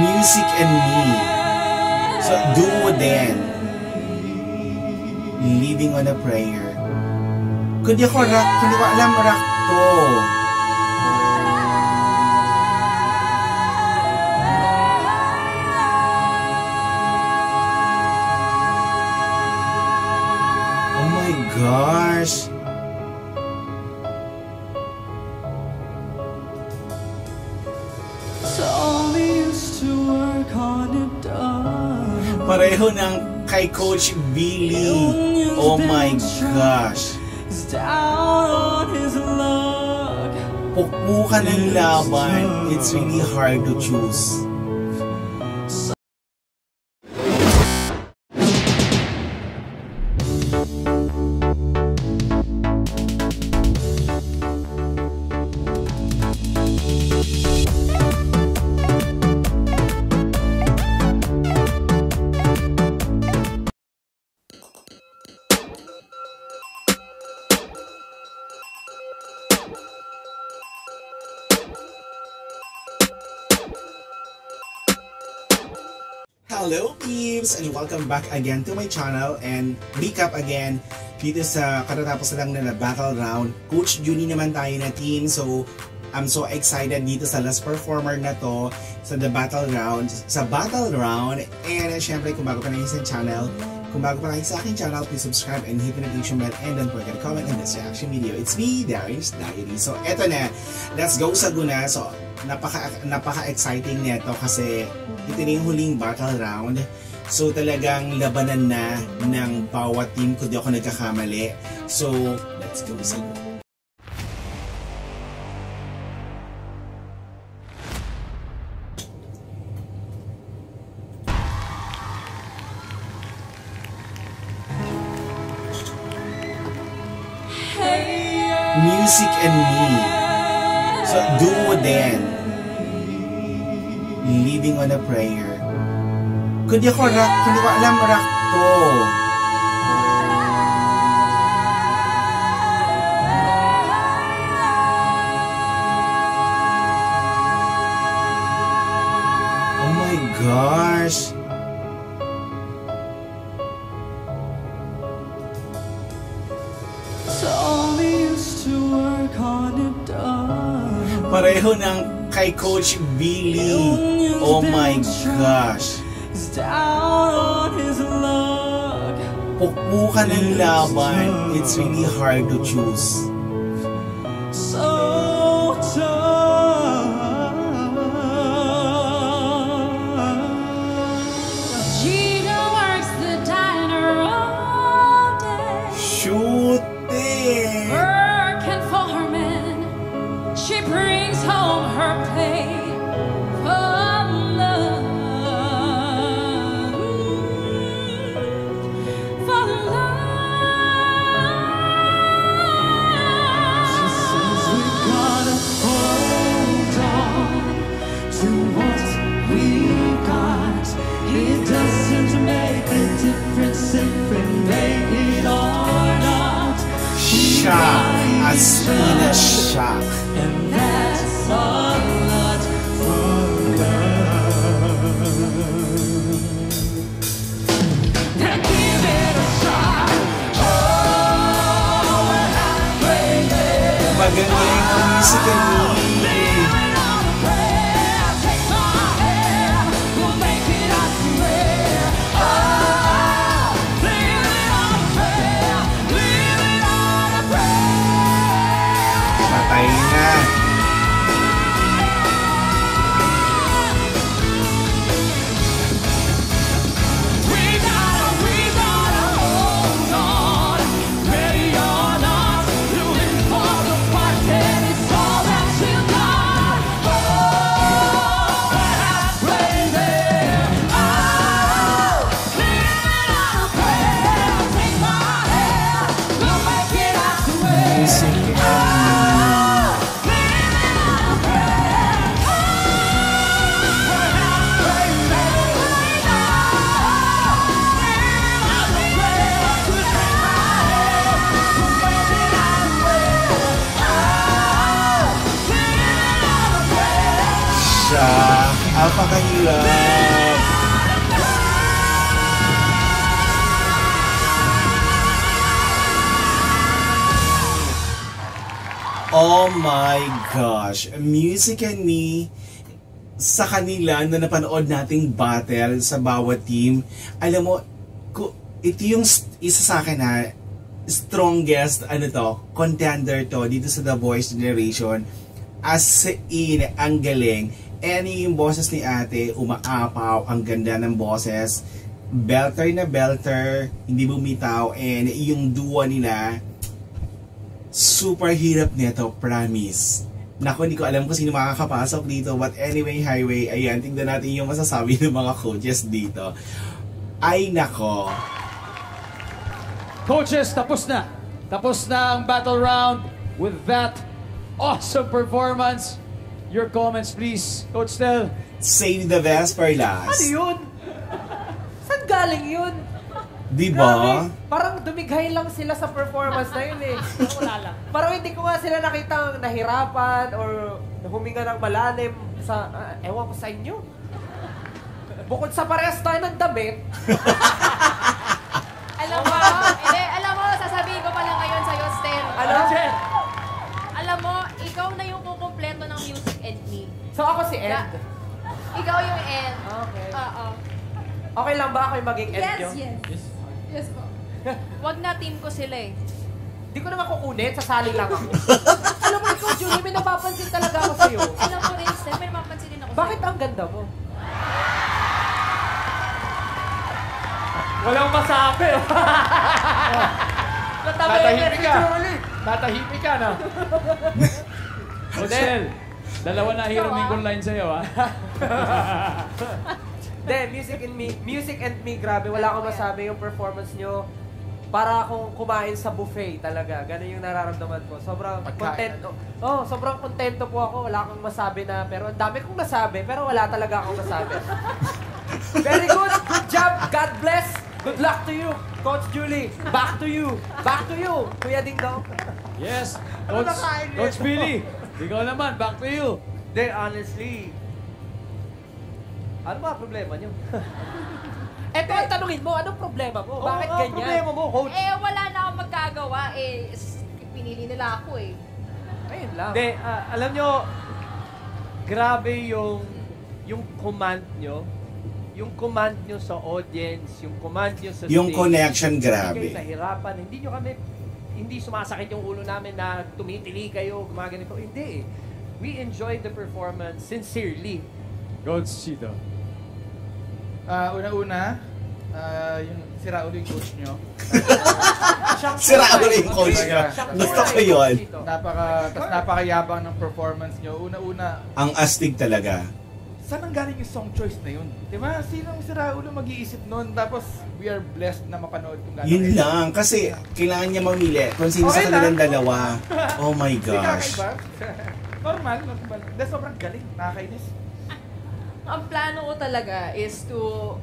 Music and Me. So, duo din. Living on a Prayer. Kundi ko alam rock to. Oh my gosh. Pareho ng kay Coach Billy. Oh my gosh. Pukpukan ng laban. It's really hard to choose. Hello peeps! And welcome back again to my channel and recap again dito sa katatapos lang na battle round. Coach Juni naman tayo na team, so I'm so excited dito sa last performer na to sa battle round. And syempre kung bago pa lang sa channel, kung bago pa lang sa aking channel, please subscribe and hit the notification bell and don't forget to comment in this reaction video. It's me, Darius Diary. So eto na, let's go sa guna. So napaka-exciting nito kasi ito na yung huling battle round. So talagang labanan na ng bawat team kung di ako nagkakamali. So let's go sa go. Music and Me. So, duo din. Living on a Prayer. Kundi ko alam rock to. Oh my gosh. Pareho ng kay Coach Billy. Oh my gosh. Pukpukan ng laban. It's really hard to choose. As in a shock. And that's a lot for love. Now give it a shot. Oh, when I'm crazy. Magaling ang music and Me. Apakahirap. Oh my gosh, Music and Me, sa kanila na napanood nating battle sa bawat team, alam mo, ito yung isa sa akin ha, strongest contender to dito sa The Voice Generation. As in, ang galing. Yung boses ni ate, umaapaw, ang ganda ng boses. Belter na belter, hindi bumitaw, and yung duo nila, super hirap nito, promise. Naku, hindi ko alam kung sino makakapasok dito. But anyway, highway, ayan, tingnan natin yung masasabi ng mga coaches dito. Ay, nako. Coaches, tapos na. Tapos na ang battle round with that awesome performance. Your comments, please. Coach Tel. Save the best for last. Ano yun? Saan galing yun? Diba? Grabe, parang dumighay lang sila sa performance na yun eh. Wala lang. Parang hindi ko nga sila nakitang nahirapan or huminga ng malalim sa, ewan ko sa inyo. Bukod sa parehas tayo ng damit. Alam mo, sasabihin ko pala ngayon sa'yo, Stel. Ano? Alam mo, ikaw na yung kukumpleto ng Music and Me. So ako si Ed. Ikaw yung Ed. Okay. Oo. Okay lang ba ako yung maging Ed nyo? Yes po. Wag na team ko sila eh. Di ko naman kukunin, sasali lang ako. Alam mo, ikaw, Julie, may napapansin talaga ako sa'yo. Alam ko rin, Stel, may mapansin din ako Bakit sa'yo. ang ganda mo? Walang masabi. Tatahimik ka. Julie. Tatahimik ka na. Coach Tel, dalawa na hero mingle line sa'yo, ha? Music and Me, grabe. Wala akong masabi yung performance nyo. Para akong kumain sa buffet talaga. Ganun yung nararamdaman ko. Sobrang kontento. Oh, sobrang kontento po ako. Wala akong masabi na, pero ang dami kong nasabi, pero wala talaga akong masabi. Very good. Good job. God bless. Good luck to you. Coach Julie, back to you. Back to you. Kuya Ding Dong. Yes. Ano Coach, nakain niya? Coach Billy, ikaw naman, back to you. Then, honestly, ano ba problema niyo? Eto ang tanungin mo, anong problema mo? Bakit ganyan? Problema mo, coach? Wala na akong magkagawa eh. Pinili nila ako eh. Ayun lang. Hindi, alam nyo, grabe yung command nyo. Yung command nyo sa audience, yung command nyo sa Yung stage. connection, grabe. Hindi kayo nahirapan. Hindi sumasakit yung ulo namin na tumitili kayo, gumaganito. Hindi eh. We enjoyed the performance sincerely. Coach Chito. Una-una, yung sira ulo yung coach nyo. Sira ulo yung coach nyo. Gusto ko yun. Napakayabang ng performance nyo. Una-una, Ang astig talaga. saan ang galing yung song choice na yun? Diba? Sinong sira ulo mag-iisip nun? Tapos, we are blessed na mapanood kung gano'n. Yun lang. Kasi kailangan niya mamili kung sino sa Okay kanilang lang. dalawa. Oh my Hindi gosh. kakaiba. Normal. Dahil sobrang galing. Nakakainis. Ang plano ko talaga is to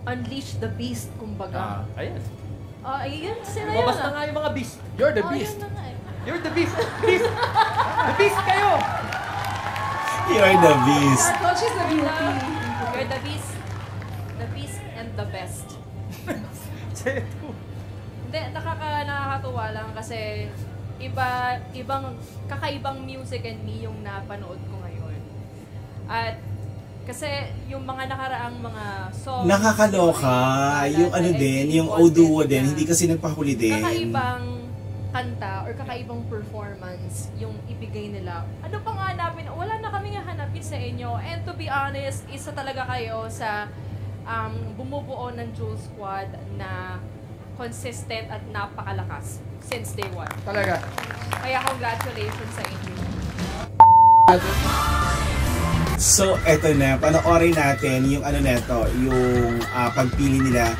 unleash the beast, kumbaga. Ayan. Yun sila yun. Mabas na nga yung mga beast. You're the beast. Yun na nga eh. You're the beast. Beast. The beast kayo. You're the beast. Our coach is the beauty. You're the beast. The beast and the best. Hindi, nakakatuwa lang kasi kakaibang Music and Me yung napanood ko ngayon. At kasi yung mga nakaraang mga songs, Nakakaloka. Yung ano din, yung O-Duo din, hindi kasi nagpahuli din. kakaibang kanta or kakaibang performance yung ibigay nila. Ano pang hanapin? Wala na kaming hanapin sa inyo. And to be honest, isa talaga kayo sa bumubuo ng Jewel Squad na consistent at napakalakas since day one. Talaga. Kaya congratulations sa inyo. So, eto na. Panoorin natin yung ano neto, yung pagpili nila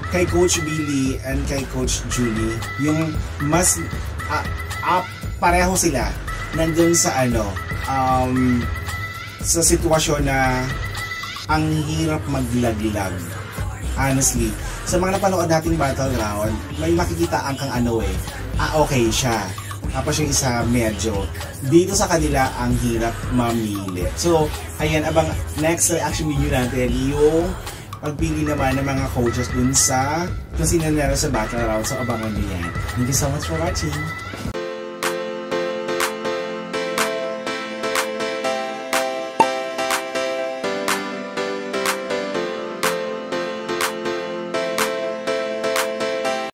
kay Coach Billy and kay Coach Julie. Yung mas pareho sila nandun sa sa sitwasyon na ang hirap maglaglag. Honestly, sa mga napanood nating battle round, may makikita ang kang okay siya. tapos yung isa medyo. Dito sa kanila, ang hirap mamili. So, ayan, abang next reaction video natin, yung pagpili naman ng mga coaches dun sa kung sino nila sa battle round. So, abangan nyo yan. Thank you so much for watching.